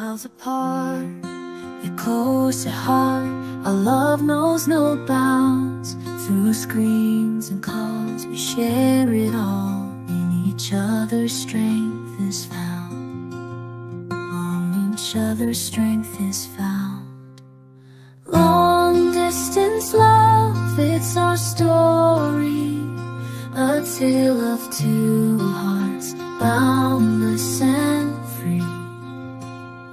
miles apart, yet close at heart. Our love knows no bounds. Through screens and calls, we share it all. In each other's strength is found. In each other's strength is found. Long distance love, it's our story. A tale of two hearts, boundless and free.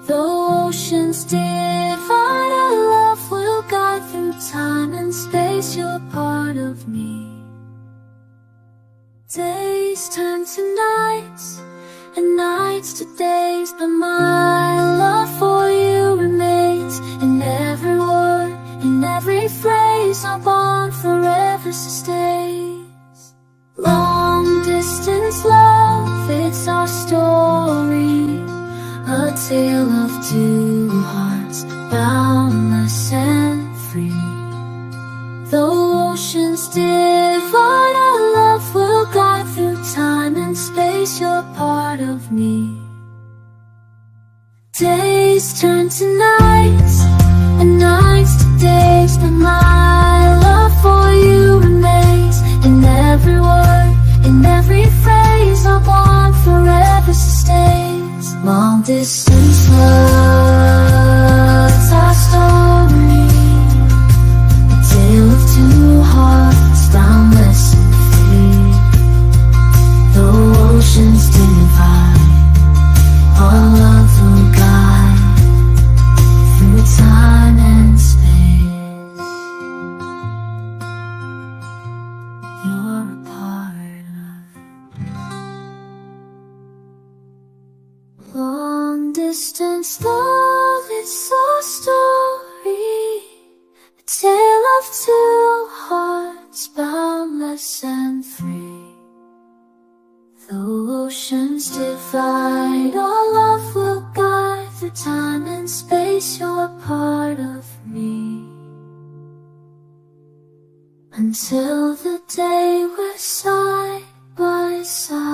Though oceans divide, our love will guide through time and space. You're part of me. Days turn to nights, and nights to days, but my love for you remains. In every word, in every phrase, our bond forever sustains. Long distance love, it's our story. A tale of two hearts, boundless and free. Though oceans divide, our love will guide through time and space. You're part of me. Days turn to nights, and nights to days, but my love for you remains. In every word, in every phrase, our bond forever sustains. Long distance love's our story. A tale of two hearts, boundless and free. Though oceans divide, our love will guide through time and space. You're a part of long distance love, it's our story. A tale of two hearts, boundless and free. Though oceans divide, our love will guide through time and space. You're a part of me. Until the day we're side by side.